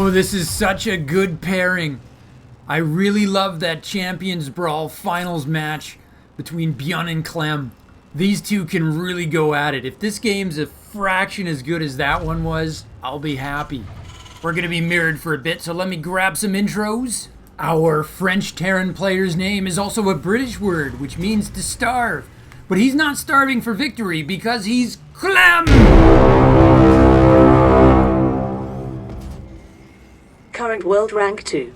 Oh, this is such a good pairing. I really love that Champions Brawl finals match between Byun and Clem. These two can really go at it. If this game's a fraction as good as that one was, I'll be happy. We're going to be mirrored for a bit, so let me grab some intros. Our French Terran player's name is also a British word, which means to starve. But he's not starving for victory because he's Clem! Current world rank 2.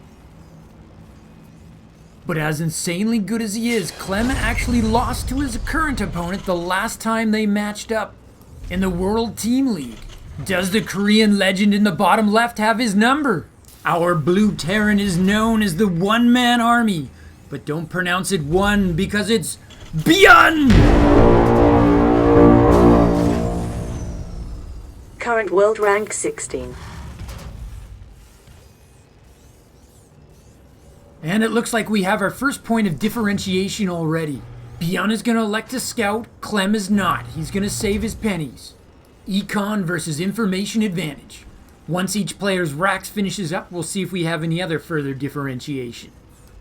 But as insanely good as he is, Clem actually lost to his current opponent the last time they matched up in the World Team League. Does the Korean legend in the bottom left have his number? Our blue Terran is known as the one-man army, but don't pronounce it one because it's Byun! Current world rank 16. And it looks like we have our first point of differentiation already. Byun is going to elect a scout, Clem is not. He's going to save his pennies. Econ versus information advantage. Once each player's racks finishes up, we'll see if we have any other further differentiation.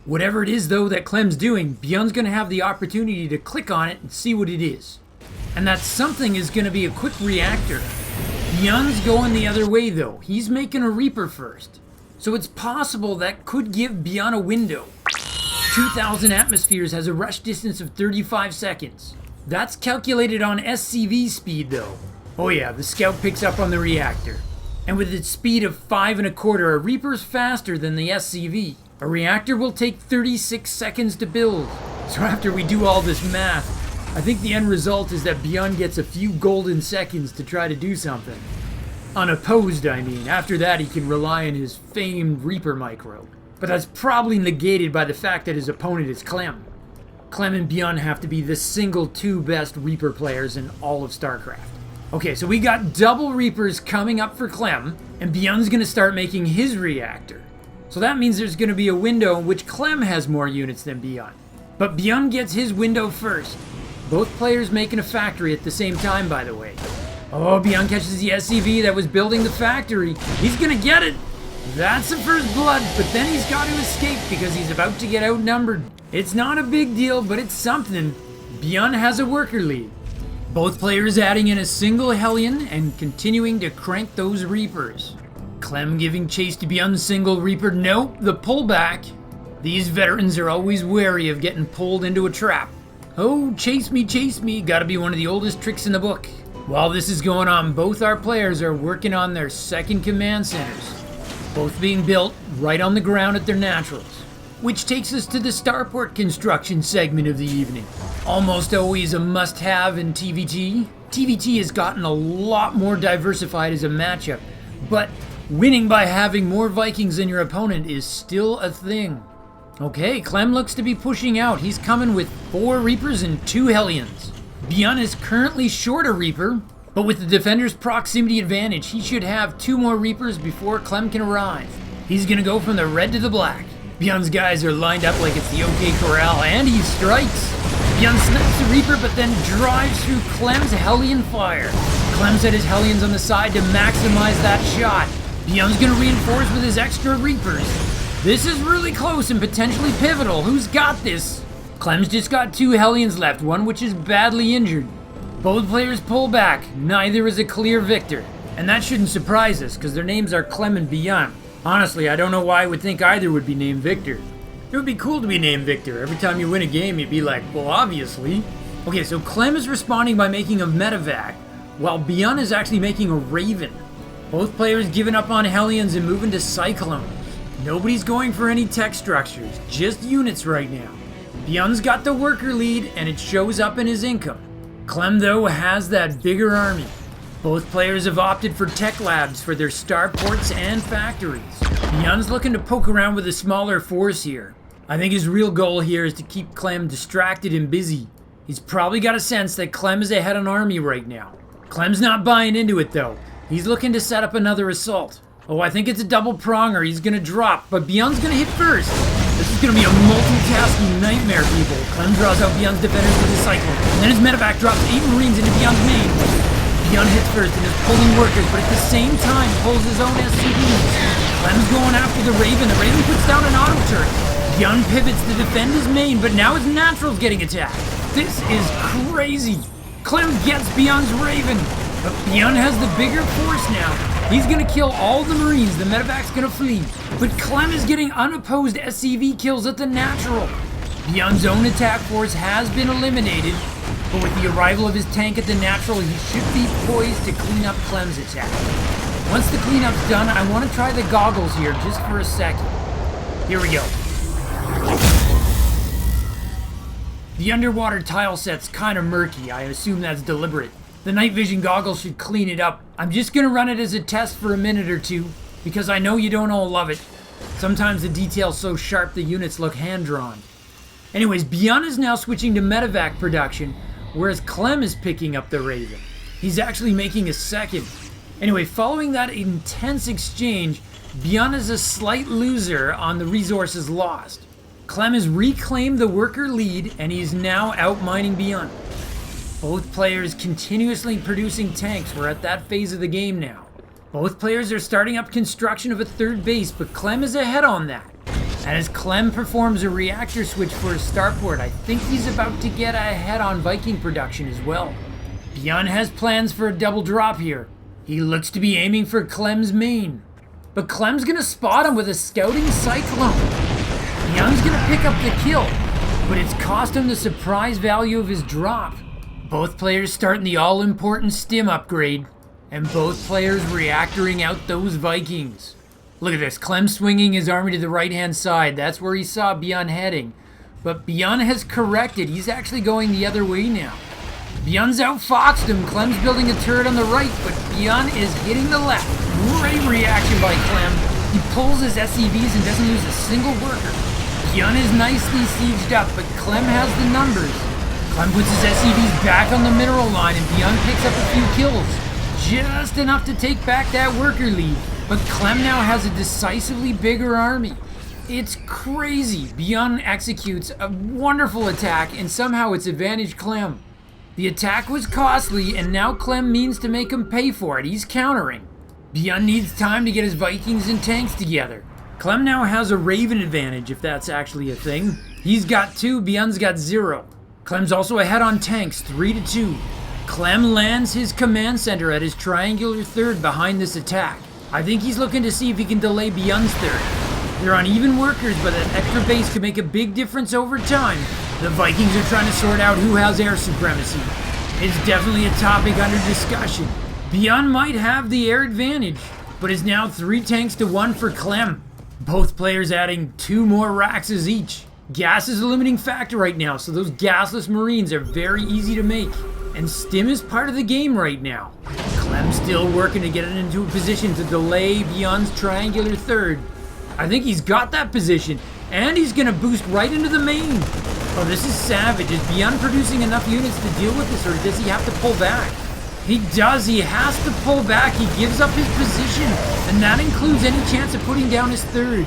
Whatever it is, though, that Clem's doing, Byun's going to have the opportunity to click on it and see what it is. And that something is going to be a quick reactor. Byun's going the other way, though. He's making a Reaper first. So it's possible that could give Byun a window. 2,000 atmospheres has a rush distance of 35 seconds. That's calculated on SCV speed, though. Oh yeah, the scout picks up on the reactor. And with its speed of 5 1/4, a Reaper's faster than the SCV. A reactor will take 36 seconds to build. So after we do all this math, I think the end result is that Byun gets a few golden seconds to try to do something. Unopposed, I mean. After that, he can rely on his famed Reaper micro. But that's probably negated by the fact that his opponent is Clem. Clem and Byun have to be the single two best Reaper players in all of Starcraft. Okay, so we got double Reapers coming up for Clem, and Byun's going to start making his reactor. So that means there's going to be a window in which Clem has more units than Byun. But Byun gets his window first. Both players making a factory at the same time, by the way. Oh, Byun catches the SCV that was building the factory. He's going to get it. That's the first blood, but then he's got to escape because he's about to get outnumbered. It's not a big deal, but it's something. Byun has a worker lead. Both players adding in a single Hellion and continuing to crank those Reapers. Clem giving chase to Byun's single Reaper. Nope, the pullback. These veterans are always wary of getting pulled into a trap. Oh, chase me, gotta be one of the oldest tricks in the book. While this is going on, both our players are working on their second command centers. Both being built right on the ground at their naturals. Which takes us to the starport construction segment of the evening. Almost always a must-have in TVT. TVT has gotten a lot more diversified as a matchup, but winning by having more Vikings than your opponent is still a thing. Okay, Clem looks to be pushing out. He's coming with 4 Reapers and 2 Hellions. Byun is currently short a Reaper, but with the defender's proximity advantage, he should have 2 more Reapers before Clem can arrive. He's gonna go from the red to the black. Byun's guys are lined up like it's the OK Corral, and he strikes. Byun snipes the Reaper, but then drives through Clem's Hellion fire. Clem's at his Hellions on the side to maximize that shot. Byun's gonna reinforce with his extra Reapers. This is really close and potentially pivotal. Who's got this? Clem's just got 2 Hellions left, one which is badly injured. Both players pull back. Neither is a clear victor. And that shouldn't surprise us, because their names are Clem and Byun. Honestly, I don't know why I would think either would be named Victor. It would be cool to be named Victor. Every time you win a game, you'd be like, well, obviously. Okay, so Clem is responding by making a medevac, while Byun is actually making a Raven. Both players giving up on Hellions and moving to Cyclones. Nobody's going for any tech structures, just units right now. Byun's got the worker lead, and it shows up in his income. Clem, though, has that bigger army. Both players have opted for tech labs for their starports and factories. Byun's looking to poke around with a smaller force here. I think his real goal here is to keep Clem distracted and busy. He's probably got a sense that Clem is ahead on army right now. Clem's not buying into it, though. He's looking to set up another assault. Oh, I think it's a double pronger. He's gonna drop, but Byun's gonna hit first. This is gonna be a multitasking nightmare, people. Clem draws out Byun's defenders with his cyclone, and then his medevac drops 8 Marines into Byun's main. Byun hits first and is pulling workers, but at the same time pulls his own SCVs. Clem's going after the Raven. The Raven puts down an auto turret. Byun pivots to defend his main, but now his natural's getting attacked. This is crazy. Clem gets Byun's Raven, but Byun has the bigger force now. He's gonna kill all the Marines. The medevac's gonna flee, but Clem is getting unopposed SCV kills at the natural. Byun's own attack force has been eliminated, but with the arrival of his tank at the natural, he should be poised to clean up Clem's attack. Once the cleanup's done, I want to try the goggles here just for a second. Here we go. The underwater tile set's kind of murky. I assume that's deliberate. The night vision goggles should clean it up. I'm just going to run it as a test for a minute or two, because I know you don't all love it. Sometimes the detail's so sharp the units look hand-drawn. Anyways, Byun is now switching to medevac production, whereas Clem is picking up the Raven. He's actually making a second. Anyway, following that intense exchange, Byun is a slight loser on the resources lost. Clem has reclaimed the worker lead, and he is now outmining Byun. Both players continuously producing tanks. We're at that phase of the game now. Both players are starting up construction of a third base, but Clem is ahead on that. And as Clem performs a reactor switch for his starport, I think he's about to get ahead on Viking production as well. Byun has plans for a double drop here. He looks to be aiming for Clem's main. But Clem's gonna spot him with a scouting cyclone. Byun's gonna pick up the kill, but it's cost him the surprise value of his drop. Both players starting the all-important stim upgrade, and both players reactoring out those Vikings. Look at this, Clem swinging his army to the right-hand side. That's where he saw Byun heading. But Byun has corrected. He's actually going the other way now. Byun's outfoxed him. Clem's building a turret on the right, but Byun is hitting the left. Great reaction by Clem. He pulls his SCVs and doesn't lose a single worker. Byun is nicely sieged up, but Clem has the numbers. Clem puts his SCVs back on the mineral line, and Byun picks up a few kills. Just enough to take back that worker lead. But Clem now has a decisively bigger army. It's crazy. Byun executes a wonderful attack, and somehow it's advantage Clem. The attack was costly, and now Clem means to make him pay for it. He's countering. Byun needs time to get his Vikings and tanks together. Clem now has a Raven advantage, if that's actually a thing. He's got 2, Byun's got 0. Clem's also ahead on tanks, 3-2. Clem lands his command center at his triangular third behind this attack. I think he's looking to see if he can delay Byun's third. They're on even workers, but that extra base could make a big difference over time. The Vikings are trying to sort out who has air supremacy. It's definitely a topic under discussion. Byun might have the air advantage, but is now 3 tanks to 1 for Clem. Both players adding 2 more Raxes each. Gas is a limiting factor right now, so those gasless Marines are very easy to make. And stim is part of the game right now. Clem's still working to get it into a position to delay Byun's triangular third. I think he's got that position, and he's gonna boost right into the main. Oh, this is savage. Is Byun producing enough units to deal with this, or does he have to pull back? He does. He has to pull back. He gives up his position, and that includes any chance of putting down his third.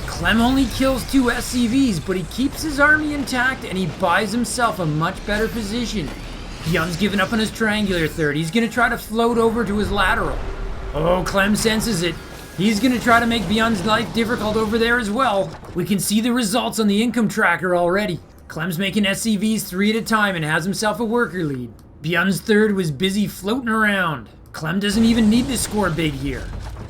Clem only kills 2 SCVs, but he keeps his army intact, and he buys himself a much better position. Byun's given up on his triangular third. He's gonna try to float over to his lateral. Oh, Clem senses it. He's gonna try to make Byun's life difficult over there as well. We can see the results on the income tracker already. Clem's making SCVs 3 at a time and has himself a worker lead. Byun's third was busy floating around. Clem doesn't even need to score big here.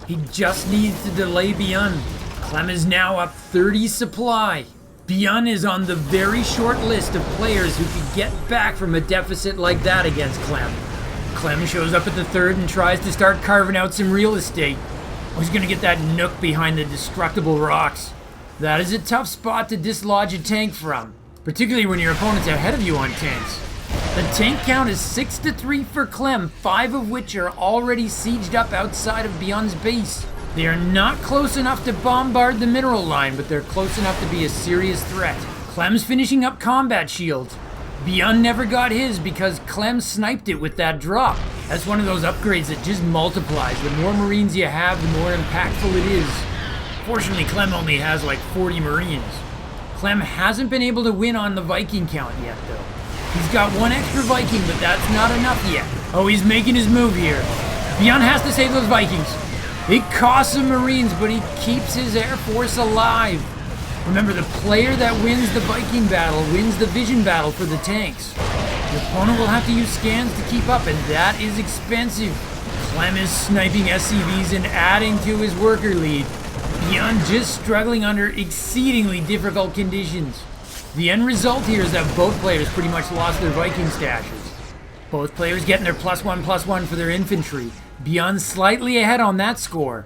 He just needs to delay Byun. Clem is now up 30 supply. Byun is on the very short list of players who could get back from a deficit like that against Clem. Clem shows up at the third and tries to start carving out some real estate. Oh, he's gonna get that nook behind the destructible rocks. That is a tough spot to dislodge a tank from, particularly when your opponent's ahead of you on tanks. The tank count is 6-3 for Clem, 5 of which are already sieged up outside of Byun's base. They are not close enough to bombard the mineral line, but they're close enough to be a serious threat. Clem's finishing up combat shields. Byun never got his because Clem sniped it with that drop. That's one of those upgrades that just multiplies. The more Marines you have, the more impactful it is. Fortunately, Clem only has like 40 Marines. Clem hasn't been able to win on the Viking count yet, though. He's got 1 extra Viking, but that's not enough yet. Oh, he's making his move here. Byun has to save those Vikings. It costs him Marines, but he keeps his Air Force alive. Remember, the player that wins the Viking battle wins the vision battle for the tanks. The opponent will have to use scans to keep up, and that is expensive. Clem is sniping SCVs and adding to his worker lead. Byun just struggling under exceedingly difficult conditions. The end result here is that both players pretty much lost their Viking stashes. Both players getting their +1/+1 for their infantry. Byun slightly ahead on that score.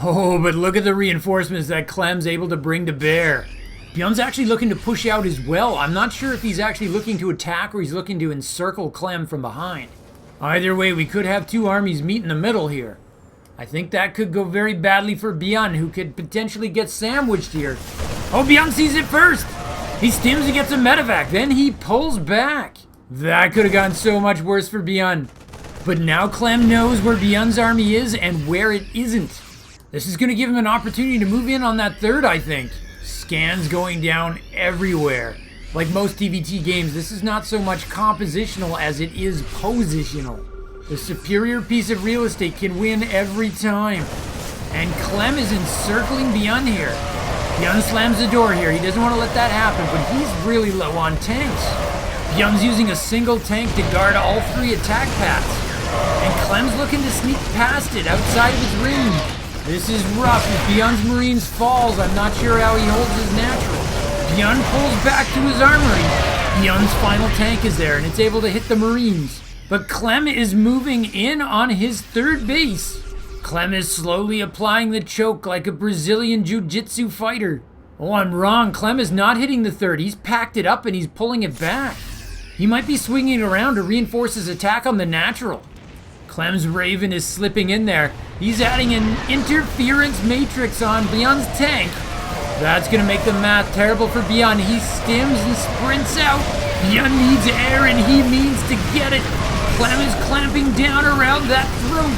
Oh, but look at the reinforcements that Clem's able to bring to bear. Byun's actually looking to push out as well. I'm not sure if he's actually looking to attack or he's looking to encircle Clem from behind. Either way, we could have two armies meet in the middle here. I think that could go very badly for Byun, who could potentially get sandwiched here. Oh, Byun sees it first! He stims and gets a medevac, then he pulls back. That could have gone so much worse for Byun. But now Clem knows where Byun's army is and where it isn't. This is going to give him an opportunity to move in on that third, I think. Scans going down everywhere. Like most TVT games, this is not so much compositional as it is positional. The superior piece of real estate can win every time. And Clem is encircling Byun here. Byun slams the door here. He doesn't want to let that happen, but he's really low on tanks. Byun's using a single tank to guard all three attack paths. And Clem's looking to sneak past it outside of his range. This is rough. If Byun's Marines falls, I'm not sure how he holds his natural. Byun pulls back to his armory. Byun's final tank is there, and it's able to hit the Marines. But Clem is moving in on his third base. Clem is slowly applying the choke like a Brazilian jiu-jitsu fighter. Oh, I'm wrong. Clem is not hitting the third. He's packed it up and he's pulling it back. He might be swinging around to reinforce his attack on the natural. Clem's Raven is slipping in there. He's adding an interference matrix on Byun's tank. That's going to make the math terrible for Byun. He stims and sprints out. Byun needs air and he means to get it. Clem is clamping down around that throat.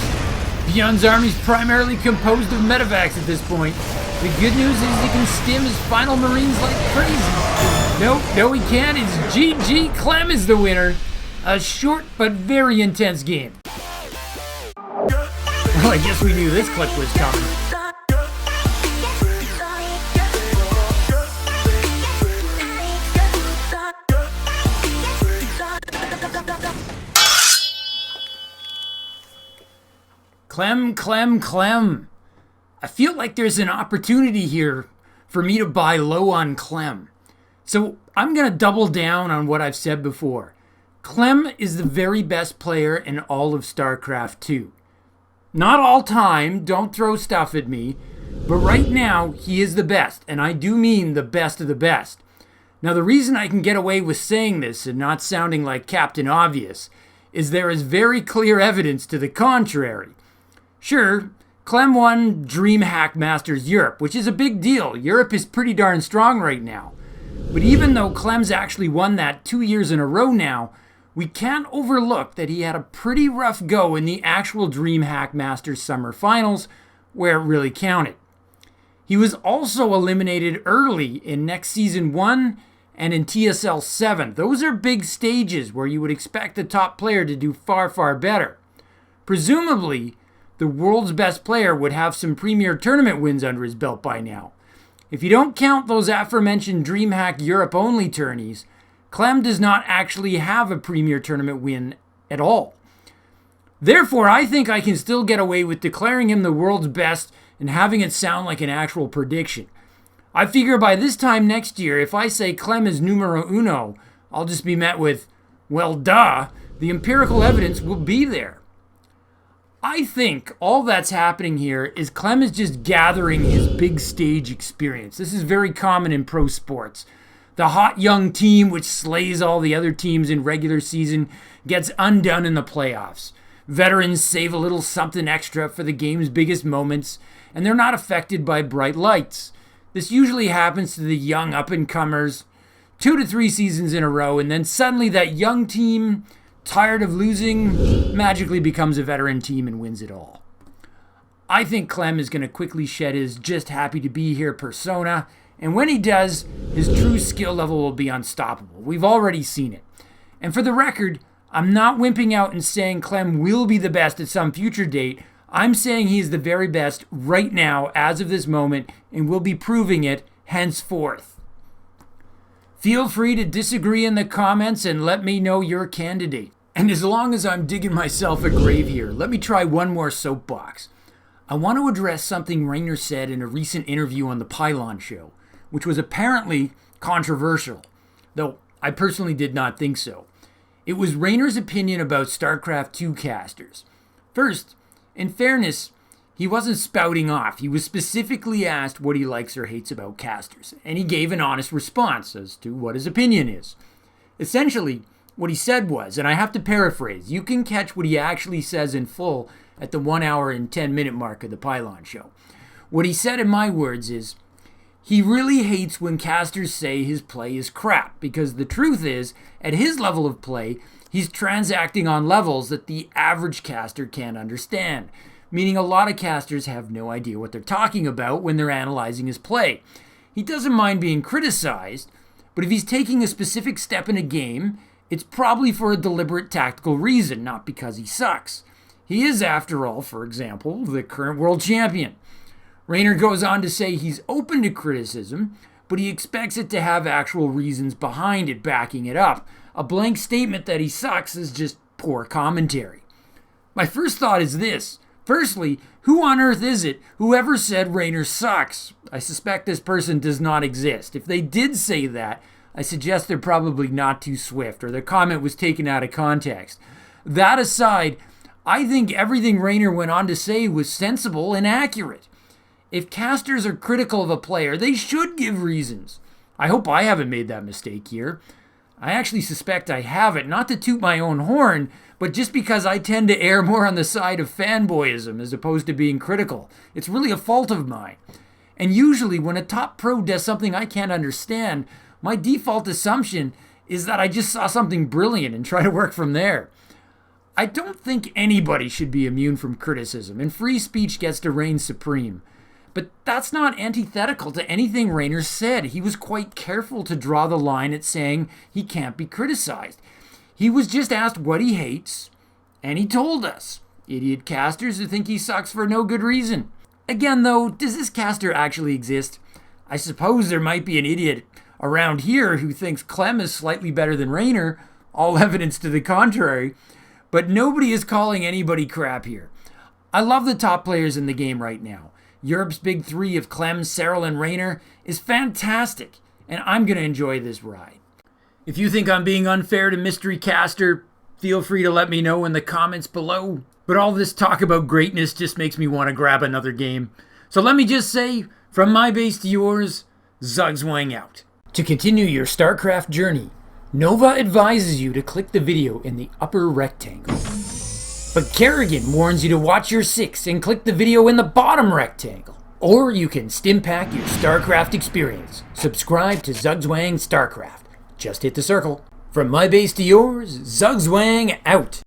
Byun's army's primarily composed of medevacs at this point. The good news is he can stim his final Marines like crazy. No, he can't. It's GG. Clem is the winner. A short but very intense game. Well, I guess we knew this clip was coming. Clem. I feel like there's an opportunity here for me to buy low on Clem. So I'm going to double down on what I've said before. Clem is the very best player in all of Starcraft 2. Not all time, don't throw stuff at me, but right now he is the best, and I do mean the best of the best. Now the reason I can get away with saying this and not sounding like Captain Obvious is there is very clear evidence to the contrary. Sure, Clem won DreamHack Masters Europe, which is a big deal. Europe is pretty darn strong right now. But even though Clem's actually won that 2 years in a row now, we can't overlook that he had a pretty rough go in the actual DreamHack Masters Summer Finals, where it really counted. He was also eliminated early in Next Season 1 and in TSL 7. Those are big stages where you would expect the top player to do far, far better. Presumably, the world's best player would have some premier tournament wins under his belt by now. If you don't count those aforementioned DreamHack Europe-only tourneys, Clem does not actually have a premier tournament win at all. Therefore, I think I can still get away with declaring him the world's best and having it sound like an actual prediction. I figure by this time next year, if I say Clem is numero uno, I'll just be met with, well, duh, the empirical evidence will be there. I think all that's happening here is Clem is just gathering his big stage experience. This is very common in pro sports. The hot young team, which slays all the other teams in regular season, gets undone in the playoffs. Veterans save a little something extra for the game's biggest moments, and they're not affected by bright lights. This usually happens to the young up-and-comers 2 to 3 seasons in a row, and then suddenly that young team, tired of losing, magically becomes a veteran team and wins it all. I think Clem is going to quickly shed his just happy to be here persona, and when he does, his true skill level will be unstoppable. We've already seen it. And for the record, I'm not wimping out and saying Clem will be the best at some future date. I'm saying he is the very best right now as of this moment and will be proving it henceforth. Feel free to disagree in the comments and let me know your candidate. And as long as I'm digging myself a grave here, let me try one more soapbox. I want to address something Reynor said in a recent interview on the Pylon show, which was apparently controversial, though I personally did not think so. It was Reynor's opinion about Starcraft 2 casters. First, in fairness, he wasn't spouting off. He was specifically asked what he likes or hates about casters, and he gave an honest response as to what his opinion is. Essentially, what he said was, and I have to paraphrase, you can catch what he actually says in full at the 1 hour and 10 minute mark of the Pylon show. What he said in my words is, he really hates when casters say his play is crap, because the truth is, at his level of play, he's transacting on levels that the average caster can't understand, meaning a lot of casters have no idea what they're talking about when they're analyzing his play. He doesn't mind being criticized, but if he's taking a specific step in a game, it's probably for a deliberate tactical reason, not because he sucks. He is, after all, for example, the current world champion. Reynor goes on to say he's open to criticism, but he expects it to have actual reasons behind it backing it up. A blank statement that he sucks is just poor commentary. My first thought is this. Firstly, who on earth is it who ever said Reynor sucks? I suspect this person does not exist. If they did say that, I suggest they're probably not too swift, or their comment was taken out of context. That aside, I think everything Reynor went on to say was sensible and accurate. If casters are critical of a player, they should give reasons. I hope I haven't made that mistake here. I actually suspect I haven't, not to toot my own horn, but just because I tend to err more on the side of fanboyism as opposed to being critical. It's really a fault of mine. And usually when a top pro does something I can't understand, my default assumption is that I just saw something brilliant and try to work from there. I don't think anybody should be immune from criticism, and free speech gets to reign supreme. But that's not antithetical to anything Reynor said. He was quite careful to draw the line at saying he can't be criticized. He was just asked what he hates, and he told us. Idiot casters who think he sucks for no good reason. Again, though, does this caster actually exist? I suppose there might be an idiot around here who thinks Clem is slightly better than Reynor, all evidence to the contrary, but nobody is calling anybody crap here. I love the top players in the game right now. Europe's big three of Clem, Serral, and Reynor is fantastic, and I'm going to enjoy this ride. If you think I'm being unfair to Mystery Caster, feel free to let me know in the comments below. But all this talk about greatness just makes me want to grab another game. So let me just say, from my base to yours, Zugzwang out. To continue your StarCraft journey, Nova advises you to click the video in the upper rectangle. But Kerrigan warns you to watch your 6 and click the video in the bottom rectangle. Or you can stimpack your StarCraft experience. Subscribe to Zugzwang StarCraft. Just hit the circle. From my base to yours, Zugzwang out.